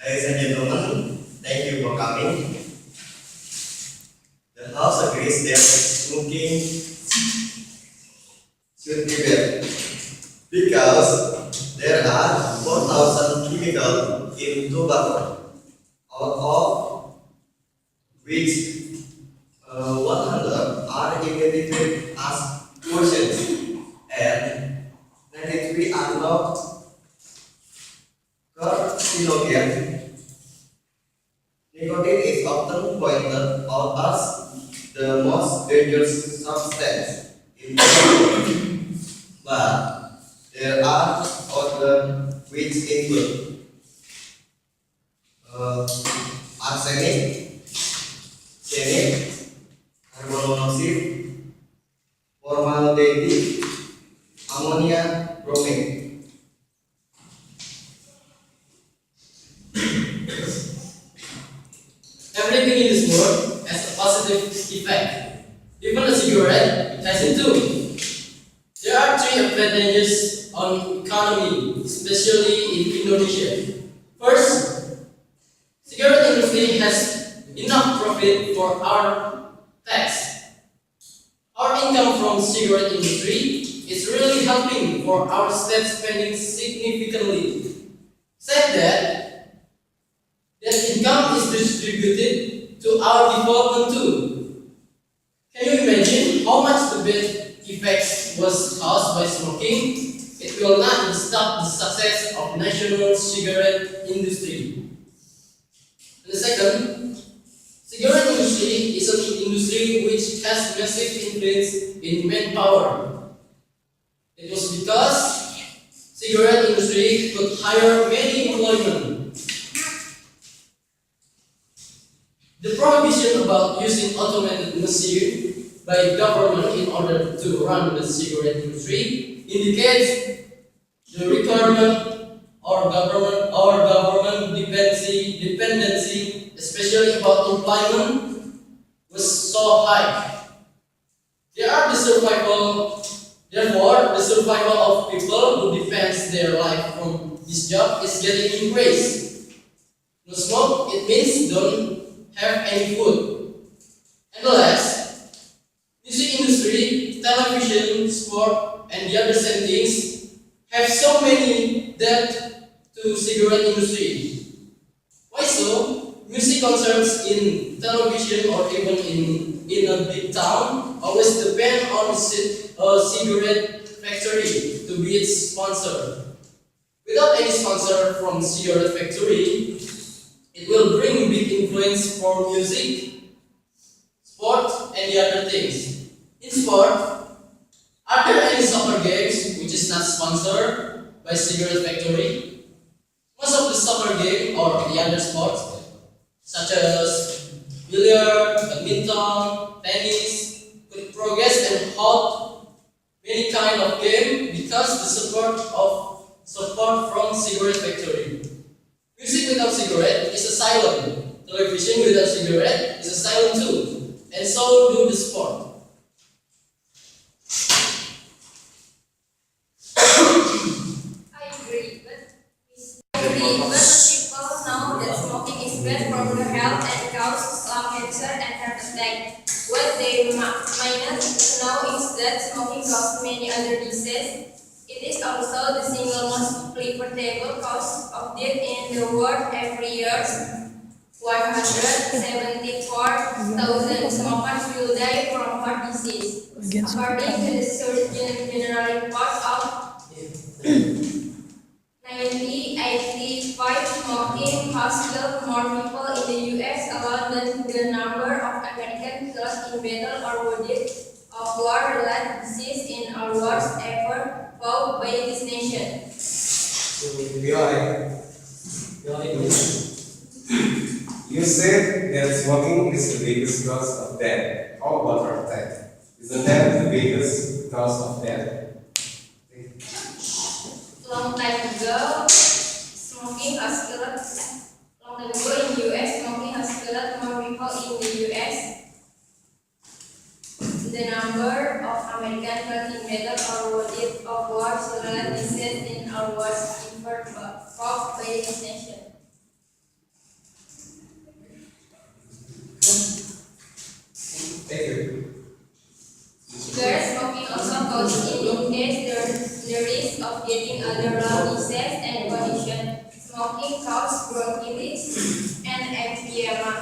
Ladies and gentlemen, thank you for coming. The House agrees that smoking should be banned because there are 4,000 chemicals in tobacco, out of which 100 are identified as poisons and 93 are not carcinogen. Nicotine is often pointed out as the most dangerous substance in tobacco, but there are other which include arsenic, cyanide, carbon monoxide, formaldehyde, ammonia, bromine. Everything in this world has a positive effect. Even a cigarette, it has it too. There are three advantages on economy, especially in Indonesia. First, cigarette industry has enough profit for our tax. Our income from cigarette industry is really helping for our state spending significantly. Said that income is distributed to our development too. Can you imagine how much the bad effects was caused by smoking? It will not stop the success of national cigarette industry. And the second, cigarette industry is an industry which has massive influence in manpower. It was because cigarette industry could hire many employment. The prohibition about using automated machine by government in order to run the cigarette industry indicates the requirement or government dependency, especially about employment, was so high. Therefore, the survival of people who depends their life from this job is getting increased. No smoke, it means don't have any food. And the last, music industry, television, sport, and the other same things have so many debt to cigarette industry. Why so? Music concerts in television or even in a big town always depend on a cigarette factory to be its sponsor. Without any sponsor from cigarette factory, it will bring big influence for music, sport, and the other things. In sport, are there any soccer games which is not sponsored by cigarette factory? Most of the soccer game or the other sports, such as billiard, badminton, tennis, could progress and hold many kind of game because the support from cigarette factory. Music without cigarette is a silent. Television without cigarette is a silent too. And so do the sport. I agree, but people know that smoking is bad for their health and causes lung cancer and heart attack. What they might not know is that smoking causes many other diseases. It is also the single most preventable cause of death in the world every year. 174,000 smokers will die from heart disease. According to the Surgeon General report of 1985, smoking has killed more people in the US alone than the number of Americans lost in battle or wounded of war-related disease in all wars ever fought by this nation. You said that smoking is the biggest cause of death. How about heart attack? Isn't that the biggest cause of death? Long time ago, smoking has killed. Long time ago in US, smoking has killed more people in the US. The number of American killed in battle or wounded of war-related disease in all wars ever fought by this nation. cause increase the risk of getting other lung diseases and conditions. Smoking causes bronchitis and emphysema.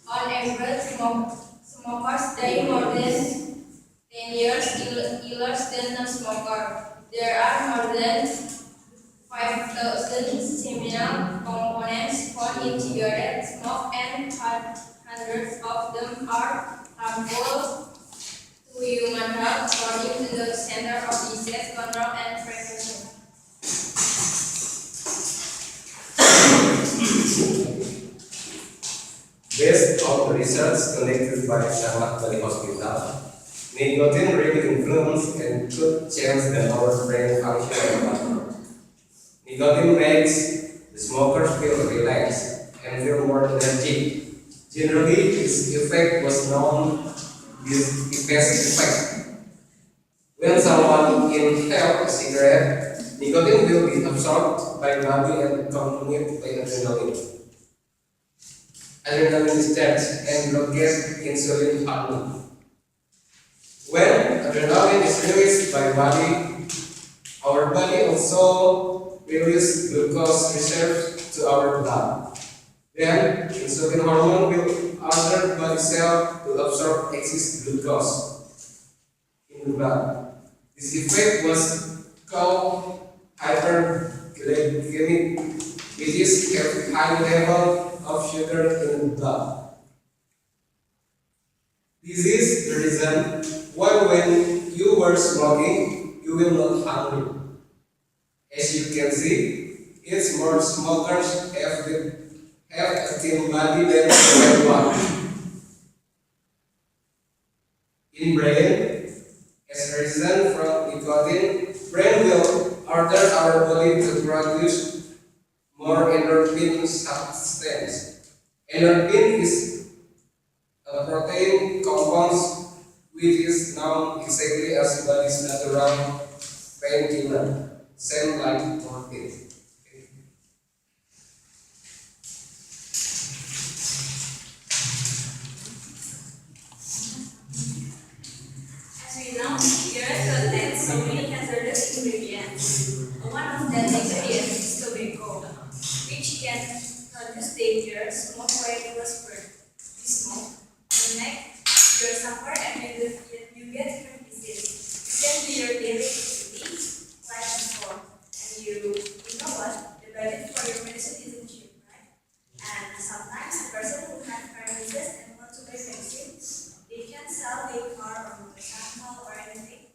On average, smokers die more than 10 years older than non-smoker. There are more than 5,000 seminal components found in cigarette smoke, and hundreds of them are harmful to human health, according to the Center of Disease Control and Prevention. Based on research conducted by Parlemantary Hospital, nicotine really influences and could change our brain function. Nicotine makes the smokers feel relaxed and feel more energetic. Generally, its effect was known as effect effect. When someone inhales a cigarette, nicotine will be absorbed by the body and accompanied by adrenaline. Adrenaline starts and blocks insulin hormone. When adrenaline is released by body, our body also releases glucose reserves to our blood. Then insulin hormone will order body cell to absorb excess glucose in the blood. This effect was called hyperglycemic, which is a high level of sugar in the blood. This is the reason why when you were smoking, you will not hungry. As you can see, it's more smokers have a thin body than everyone. In brain, as a result from nicotine, brain will order our body to produce more endorphin substance. Endorphin is a protein compound which is known exactly as body's natural painkiller, same like morphine. As we know, cigarettes contain so many hazardous ingredients. One of the ingredients is tobacco, which can produce dangerous smoke while you burn. You smoke, the neck, you suffer, and you get heart disease. You can do your daily activities like before, and you know what? The budget for your medicine isn't cheap, right? And sometimes the person who has heart disease and wants to buy medicine, they can sell their car or motorcycle or anything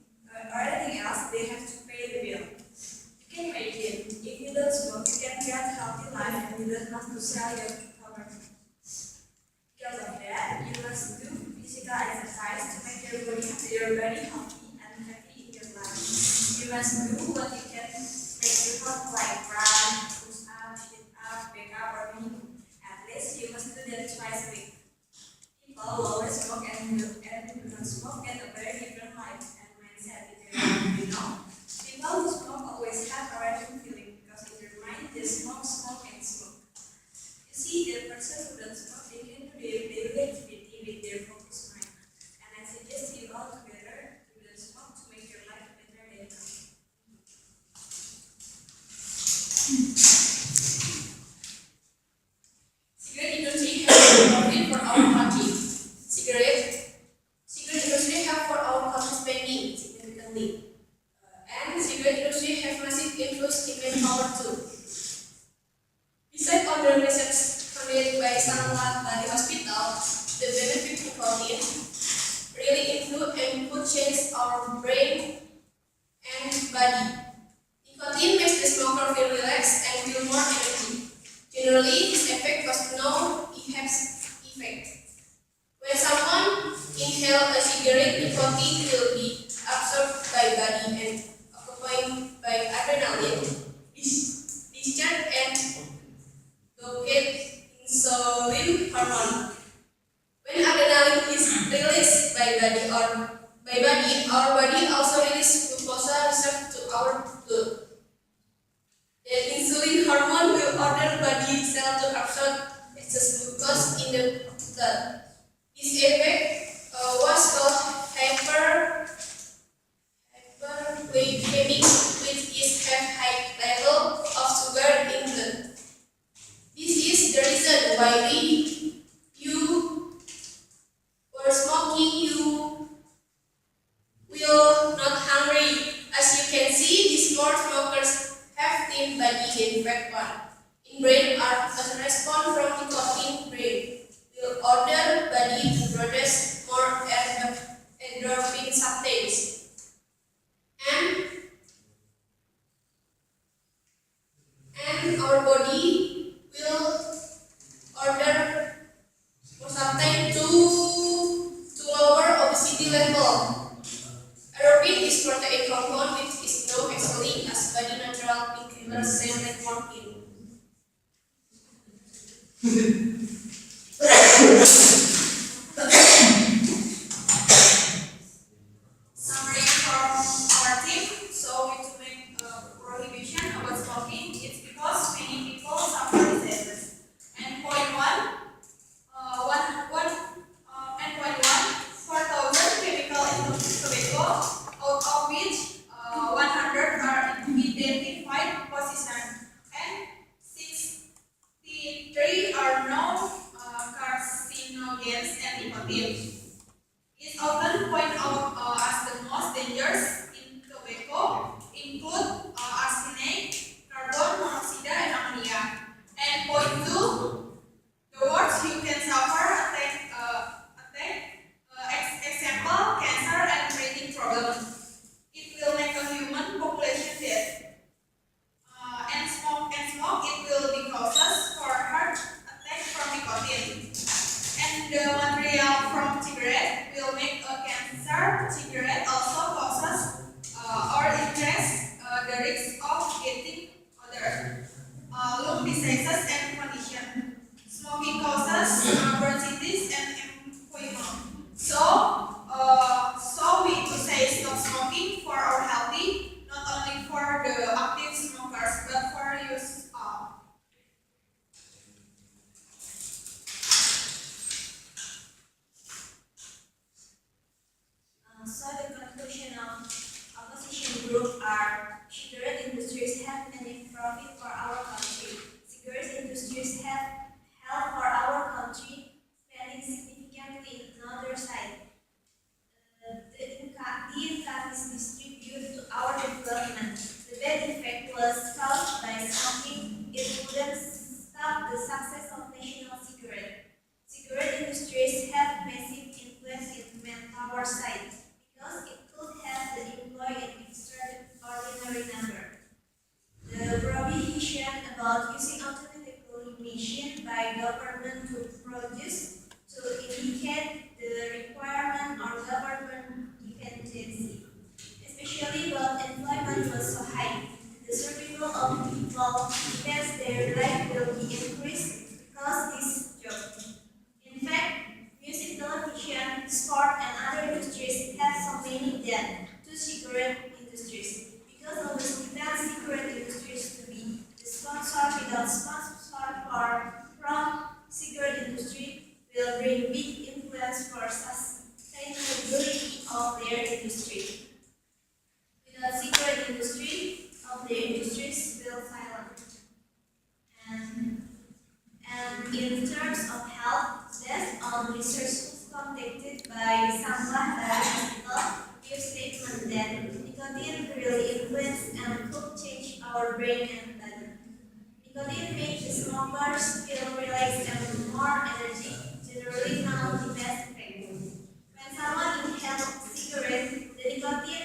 else. They have to pay the bill. You can imagine, if you don't smoke, you can get healthy life and you don't have to sell your property. Because of that, you must do physical exercise to make your body healthy and happy in your life. You must do what you can make you healthy, like run, push up, sit up, wake up, or minimum. At least you must do that twice a week. People who always smoke and do not smoke get a very different life and mindset in their life, you know. People who smoke always have a random feeling because in their mind they smoke, and smoke. You see, the person who doesn't smoke, they can do their daily activity with their focused mind. And I suggest you all together to don't smoke to make your life better than now. Cigarette industry has been profit for our country. Cigarette industry have for our country spending significantly. And cigarette industry have massive influence in manpower too. Besides all the research conducted by Parlemantary Hospital, the benefit of nicotine really include and could change our brain and body. Nicotine makes the smoker feel relaxed and feel more energy. Generally, this effect was known effect. When someone inhales a cigarette, nicotine will be absorbed by body and accompanied by adrenaline, discharge, and blockade insulin hormone. When adrenaline is released by body, our body also releases glucose reserve to our blood. Then insulin hormone will order body cell to absorb excess glucose in the blood. This effect was called vaping, which is have high level of sugar in blood. This is the reason why you were smoking, you will not hungry. As you can see, these more smokers have thin body than fat one. In brain are a response from nicotine brain will order body to produce more endorphin substance. And our body will order more substance to lower obesity level. Endorphin is protein compound which is known actually as body natural painkiller same like morphine. Summary from our team. So we to make a prohibition about smoking. It's because many people suffer diseases. And point point one, 4,000 chemical in tobacco, out of which 100 are identified poison, and 63 are known carcinogens and nicotine. Is often pointed out as the most dangerous in tobacco include arsenic, carbon monoxide, and ammonia. And point two, the worst you can suffer example cancer and breathing problems. It will make a human population dead. And smoke it will be causes for heart attack from nicotine. And the material from cigarette will make a cancer. Cigarette also causes or increase the risk of getting other lung diseases and condition. Smoking causes bronchitis and emphysema. So we to say stop smoking for our healthy, not only for the active smokers, but for use all. So the conclusion of opposition group are cigarette industries have many profit for our country. Cigarette industries have helped for our country, spending significantly in another side. The income is distributed to our development. The bad effect was caused by smoking. It wouldn't stop the success of national cigarette. Cigarette industries have massive influence in manpower side because it could have the employee an extraordinary number. The prohibition about using automatic machine by government to produce to indicate the requirement or government dependency, especially when employment was so high. The survival of people depends their life will be increased because this job. In fact, music, television, sport, and other industries have so many debt to cigarette industries because of the cigarette industries to be the sponsor without sponsor from cigarette industry will bring big influence for sustainability of their industry. Without cigarette industry, of their industries will silent. And in terms of health, based on research conducted by Sampah Hospital, give statement that nicotine really influence and could change our brain and body. Nicotine makes the smokers feel relaxed and more energy, generally found the best effect. When someone inhales cigarette, the nicotine